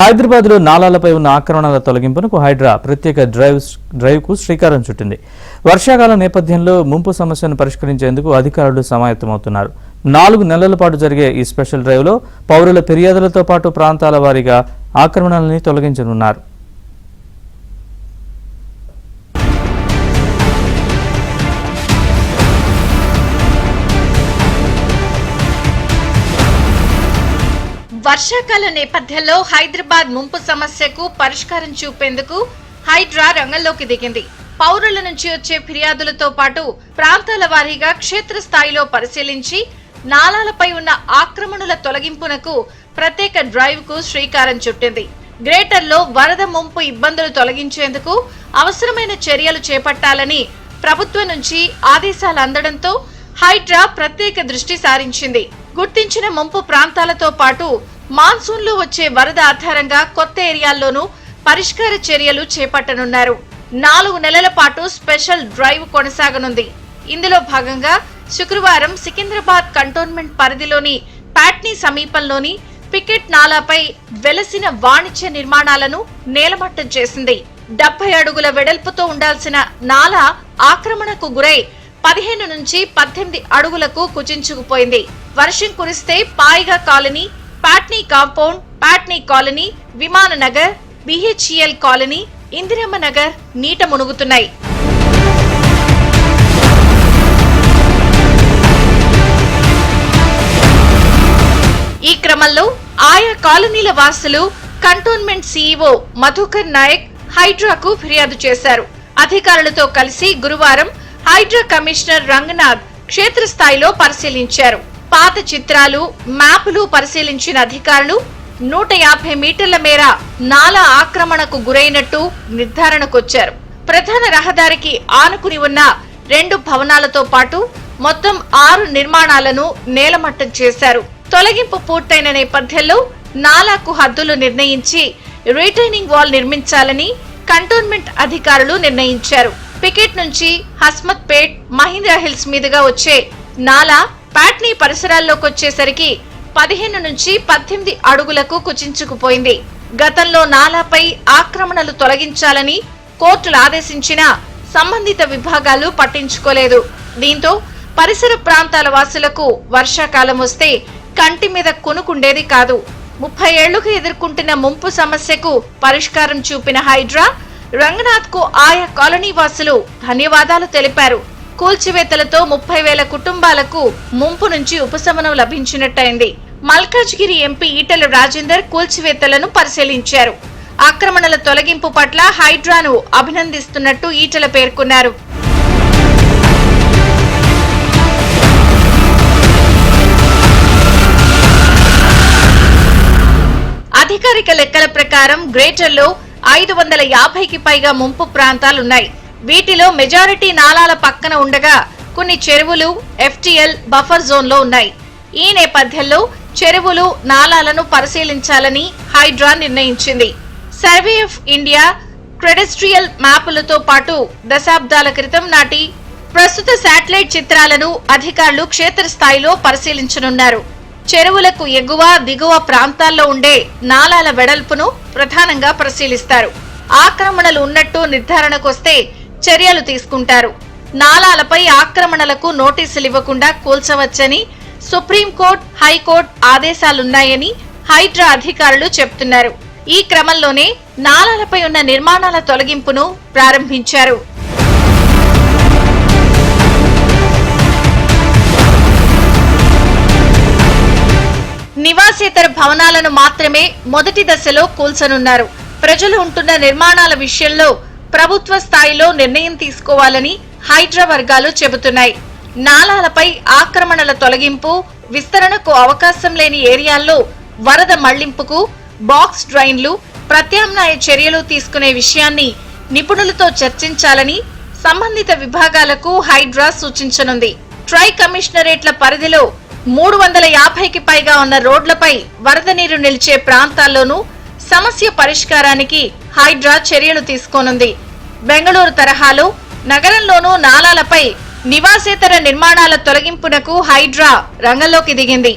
హైదరాబాద్ లో నాలాలపై ఉన్న ఆక్రమణల తొలగింపునకు హైడ్రా ప్రత్యేక డ్రైవ్ కు శ్రీకారం చుట్టింది. వర్షాకాలం నేపథ్యంలో ముంపు సమస్యను పరిష్కరించేందుకు అధికారులు సమాయత్తమవుతున్నారు. 4 నెలల పాటు జరిగే ఈ స్పెషల్ డ్రైవ్ లో పౌరుల ఫిర్యాదులతో పాటు ప్రాంతాల వారీగా ఆక్రమణలని తొలగించనున్నారు. వర్షాకాల నేపథ్యంలో హైదరాబాద్ ముంపు సమస్యకు పరిష్కారం చూపేందుకు హైడ్రా రంగంలోకి దిగింది. పౌరుల నుంచి వచ్చే ఫిర్యాదులతో పాటు ప్రాంతాల వారీగా క్షేత్రస్థాయిలో పరిశీలించి నాలాలపై ఉన్న ఆక్రమణల తొలగింపునకు ప్రత్యేక డ్రైవ్ కు శ్రీకారం చుట్టింది. గ్రేటర్ లో వరద ముంపు ఇబ్బందులు తొలగించేందుకు అవసరమైన చర్యలు చేపట్టాలని ప్రభుత్వం నుంచి ఆదేశాలు అందడంతో హైడ్రా ప్రత్యేక దృష్టి సారించింది. గుర్తించిన ముంపు ప్రాంతాలతో పాటు మాన్సూన్లో వచ్చే వరద ఆధారంగా కొత్త ఏరియాల్లోనూ పరిష్కార చర్యలు చేపట్టనున్నారు. 4 నెలల పాటు స్పెషల్ డ్రైవ్ కొనసాగనుంది. ఇందులో భాగంగా శుక్రవారం సికింద్రాబాద్ కంటోన్మెంట్ పరిధిలోని ప్యాట్నీ సమీపంలోని పికెట్ నాలాపై వెలసిన వాణిజ్య నిర్మాణాలను నేలమట్టం చేసింది. 70 అడుగుల వెడల్పుతో ఉండాల్సిన నాలా ఆక్రమణకు గురై 15 నుంచి 18 అడుగులకు కుచించుకుపోయింది. వర్షం కురిస్తే Paigah colony, Patny compound, Patny colony, Vimana Nagar, BHEL colony, Indiramma Nagar నీట మునుగుతున్నాయి. ఈ క్రమంలో ఆయా కాలనీల వాసులు కంటోన్మెంట్ సీఈఓ మధుకర్ నాయక్ హైడ్రాకు ఫిర్యాదు చేశారు. అధికారులతో కలిసి గురువారం హైడ్రా కమిషనర్ రంగనాథ్ క్షేత్రస్థాయిలో పరిశీలించారు. పాత చిత్రాలు, మ్యాపులు పరిశీలించిన అధికారులు 150 మీటర్ల మేర నాలా ఆక్రమణకు గురైనట్టు నిర్ధారణకొచ్చారు. ప్రధాన రహదారికి ఆనుకుని ఉన్న 2 భవనాలతో పాటు మొత్తం 6 నిర్మాణాలను నేలమట్టం చేశారు. తొలగింపు పూర్తయిన నేపథ్యంలో నాలాకు హద్దులు నిర్ణయించి రిటైనింగ్ వాల్ నిర్మించాలని కంటోన్మెంట్ అధికారులు నిర్ణయించారు. పికెట్ నుంచి హస్మత్ పేట్, మహీంద్రా హిల్స్ మీదుగా వచ్చే నాలా ప్యాట్నీ పరిసరాల్లోకి వచ్చేసరికి 15 నుంచి 18 అడుగులకు కుచించుకుపోయింది. గతంలో నాలాపై ఆక్రమణలు తొలగించాలని కోర్టులు ఆదేశించినా సంబంధిత విభాగాలు పట్టించుకోలేదు. దీంతో పరిసర ప్రాంతాల వాసులకు వర్షాకాలం వస్తే కంటి మీద కొనుకుండేది కాదు. 30 ఏళ్లుగా ఎదుర్కొంటున్న ముంపు సమస్యకు పరిష్కారం చూపిన హైడ్రా రంగనాథ్ కు ఆయా కాలనీ వాసులు ధన్యవాదాలు తెలిపారు. కూల్చివేతలతో 30,000 కుటుంబాలకు ముంపు నుంచి ఉపశమనం లభించినట్టయింది. మల్కాజ్గిరి ఎంపీ ఈటెల రాజేందర్ కూల్చివేతలను పరిశీలించారు. ఆక్రమణల తొలగింపు పట్ల హైడ్రాను అభినందిస్తున్నట్టు ఈటెల పేర్కొన్నారు. అధికారిక లెక్కల ప్రకారం గ్రేటర్ లో 550కి పైగా ముంపు ప్రాంతాలున్నాయి. వీటిలో మెజారిటీ నాలాల పక్కన ఉండగా కొన్ని చెరువులు ఎఫ్టీఎల్ బఫర్ జోన్ లో ఉన్నాయి. ఈ నేపథ్యంలో చెరువులు, నాలాలను పరిశీలించాలని హైడ్రా నిర్ణయించింది. సర్వే ఆఫ్ ఇండియా క్రెడెస్ట్రియల్ మ్యాపులతో పాటు దశాబ్దాల క్రితం నాటి ప్రస్తుత శాటిలైట్ చిత్రాలను అధికారులు క్షేత్రస్థాయిలో పరిశీలించనున్నారు. చెరువులకు ఎగువ, దిగువ ప్రాంతాల్లో ఉండే నాలాల వెడల్పును ప్రధానంగా పరిశీలిస్తారు. ఆక్రమణలు ఉన్నట్టు నిర్ధారణకొస్తే చర్యలు తీసుకుంటారు. నాలాలపై ఆక్రమణలకు నోటీసులు ఇవ్వకుండా కూల్చవచ్చని సుప్రీంకోర్టు, హైకోర్టు ఆదేశాలున్నాయని హైడ్రా అధికారులు చెప్తున్నారు. ఈ క్రమంలోనే నాలాలపై ఉన్న నిర్మాణాల తొలగింపును ప్రారంభించారు. నివాసేతర భవనాలను మాత్రమే మొదటి దశలో కూల్చనున్నారు. ప్రజలు ఉంటున్న నిర్మాణాల విషయంలో ప్రభుత్వ స్థాయిలో నిర్ణయం తీసుకోవాలని హైడ్రా వర్గాలు చెబుతున్నాయి. నాలాలపై ఆక్రమణల తొలగింపు, విస్తరణకు అవకాశం లేని ఏరియాల్లో వరద మళ్లింపుకు బాక్స్ డ్రైన్లు, ప్రత్యామ్నాయ చర్యలు తీసుకునే విషయాన్ని నిపుణులతో చర్చించాలని సంబంధిత విభాగాలకు హైడ్రా సూచించనుంది. ట్రై కమిషనరేట్ల పరిధిలో 350కి పైగా ఉన్న రోడ్లపై వరద నీరు నిలిచే ప్రాంతాల్లోనూ సమస్య పరిష్కారానికి హైడ్రా చర్యలు తీసుకోనుంది. బెంగళూరు తరహాలో నగరంలోనూ నాలాలపై నివాసేతర నిర్మాణాల తొలగింపునకు హైడ్రా రంగంలోకి దిగింది.